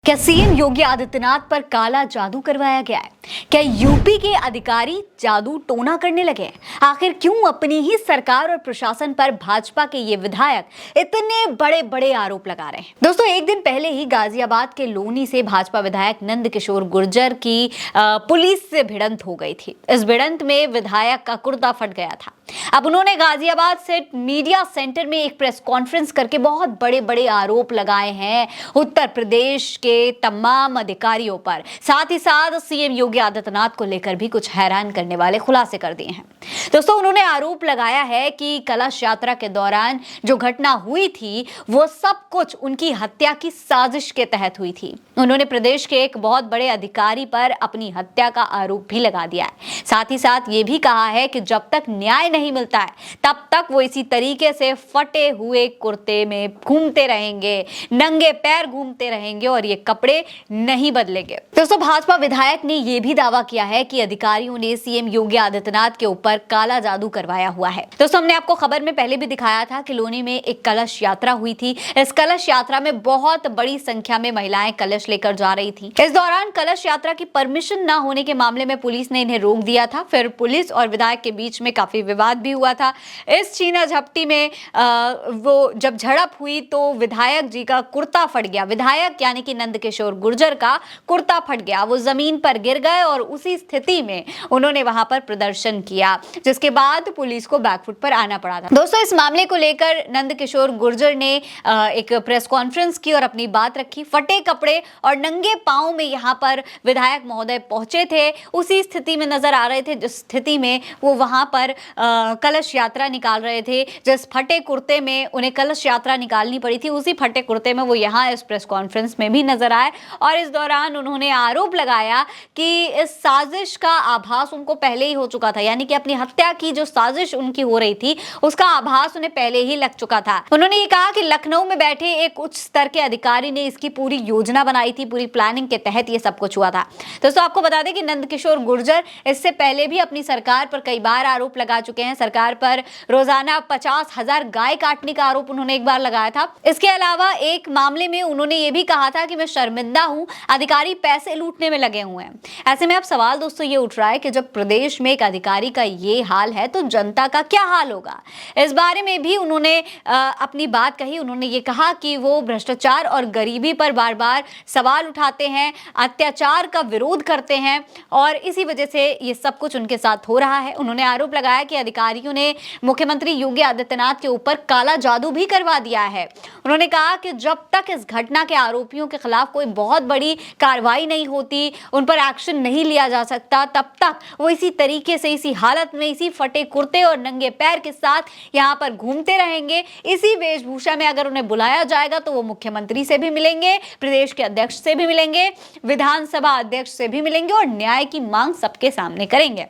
क्या सीएम योगी आदित्यनाथ पर काला जादू करवाया गया है? क्या यूपी के अधिकारी जादू टोना करने लगे हैं? आखिर क्यों अपनी ही सरकार और प्रशासन पर भाजपा के ये विधायक इतने बड़े बड़े आरोप लगा रहे हैं? दोस्तों, एक दिन पहले ही गाजियाबाद के लोनी से भाजपा विधायक नंद किशोर गुर्जर की पुलिस से भिड़ंत हो गई थी। इस भिड़ंत में विधायक का कुर्ता फट गया था। अब उन्होंने गाजियाबाद से मीडिया सेंटर में एक प्रेस कॉन्फ्रेंस करके बहुत बड़े बड़े आरोप लगाए हैं उत्तर प्रदेश के तमाम अधिकारियों पर। साथ ही साथ सीएम योगी आदित्यनाथ को लेकर भी कुछ हैरान करने वाले खुलासे कर दिए हैं। दोस्तों, उन्होंने आरोप लगाया है कि कलश यात्रा के दौरान जो घटना हुई थी वो सब कुछ उनकी हत्या की साजिश के तहत हुई थी। उन्होंने प्रदेश के एक बहुत बड़े अधिकारी पर अपनी हत्या का आरोप भी लगा दिया है। साथ ही साथ ये भी कहा है कि जब तक न्याय नहीं मिलता है तब तक वो इसी तरीके से फटे हुए कुर्ते में घूमते रहेंगे, नंगे पैर घूमते रहेंगे और ये कपड़े नहीं बदलेंगे। दोस्तों, भाजपा विधायक ने यह भी दावा किया है कि अधिकारियों ने सीएम योगी आदित्यनाथ के ऊपर काला जादू करवाया हुआ है। दोस्तों, हमने आपको खबर में पहले भी दिखाया था कि लोनी में एक कलश यात्रा हुई थी। इस कलश यात्रा में बहुत बड़ी संख्या में महिलाएं कलश लेकर जा रही थी। इस दौरान कलश यात्रा की परमिशन न होने के मामले में पुलिस ने इन्हें रोक दिया था। फिर पुलिस और विधायक के बीच में काफी विवाद भी हुआ था। इस छीना झपटी में वो जब झड़प हुई तो विधायक जी का कुर्ता फट गया। विधायक यानी कि नंद किशोर गुर्जर का कुर्ता फट गया। वो जमीन पर गिर गए और उसी स्थिति में उन्होंने वहां पर प्रदर्शन किया, जिसके बाद पुलिस को बैकफुट पर आना पड़ा था। दोस्तों, इस मामले को लेकर नंद किशोर गुर्जर ने एक प्रेस कॉन्फ्रेंस की और अपनी बात रखी। फटे कपड़े और नंगे पांव में यहाँ पर विधायक महोदय पहुंचे थे। उसी स्थिति में नजर आ रहे थे जिस स्थिति में वो वहां पर कलश यात्रा निकाल रहे थे। जिस फटे कुर्ते में उन्हें कलश यात्रा निकालनी पड़ी थी, उसी फटे कुर्ते में वो यहाँ इस प्रेस कॉन्फ्रेंस में भी नजर आए और इस दौरान उन्होंने आरोप लगाया कि इस साजिश का आभास उनको पहले ही हो चुका था। यानी कि अपनी हत्या की जो साजिश उनकी हो रही थी उसका आभास उन्हें पहले ही लग चुका था। उन्होंने ये कहा कि लखनऊ में बैठे एक उच्च स्तर के अधिकारी ने इसकी पूरी योजना बनाई थी, पूरी प्लानिंग के तहत ये सब कुछ हुआ था। दोस्तों, आपको बता दें कि नंद किशोर गुर्जर इससे पहले भी अपनी सरकार पर कई बार आरोप लगा चुके हैं। सरकार पर रोजाना 50,000 गाय काटने का आरोप उन्होंने एक बार लगाया था। इसके अलावा एक मामले में उन्होंने ये भी कहा था कि मैं शर्मिंदा हूं, अधिकारी पैसे लूटने में लगे हुए हैं। ऐसे में अब सवाल दोस्तों ये उठ रहा है कि जब प्रदेश में एक अधिकारी का ये हाल है तो जनता का क्या हाल होगा। इस बारे में भी उन्होंने अपनी बात कही। उन्होंने ये कहा कि वो भ्रष्टाचार और गरीबी पर बार बार सवाल उठाते हैं, अत्याचार का विरोध करते हैं और इसी वजह से ये सब कुछ उनके साथ हो रहा है। उन्होंने आरोप लगाया कि अधिकारियों ने मुख्यमंत्री योगी आदित्यनाथ के ऊपर काला जादू भी करवा दिया है। उन्होंने कहा कि जब तक इस घटना के आरोपियों के खिलाफ कोई बहुत बड़ी कार्रवाई नहीं होती, उन पर एक्शन नहीं लिया जा सकता, तब तक वो इसी तरीके से, इसी हालत में, इसी फटे कुर्ते और नंगे पैर के साथ यहाँ पर घूमते रहेंगे। इसी वेशभूषा में अगर उन्हें बुलाया जाएगा तो वो मुख्यमंत्री से भी मिलेंगे, प्रदेश के अध्यक्ष से भी मिलेंगे, विधानसभा अध्यक्ष से भी मिलेंगे और न्याय की मांग सबके सामने करेंगे।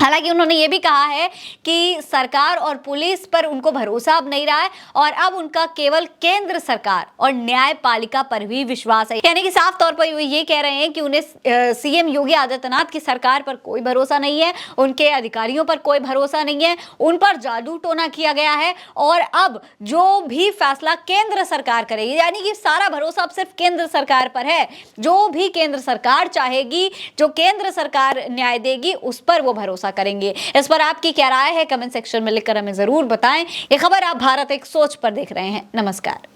हालांकि उन्होंने ये भी कहा है कि सरकार और पुलिस पर उनको भरोसा अब नहीं रहा है और अब उनका केवल केंद्र सरकार और न्यायपालिका पर भी विश्वास है। यानी कि साफ तौर पर वो ये कह रहे हैं कि उन्हें सीएम योगी आदित्यनाथ की सरकार पर कोई भरोसा नहीं है, उनके अधिकारियों पर कोई भरोसा नहीं है, उन पर जादू टोना किया गया है और अब जो भी फैसला केंद्र सरकार करेगी, यानी कि सारा भरोसा अब सिर्फ केंद्र सरकार पर है। जो भी केंद्र सरकार चाहेगी, जो केंद्र सरकार न्याय देगी, उस पर वो भरोसा करेंगे। इस पर आपकी क्या राय है? कमेंट सेक्शन में लिखकर हमें जरूर बताएं। ये खबर आप भारत एक सोच पर देख रहे हैं। नमस्कार।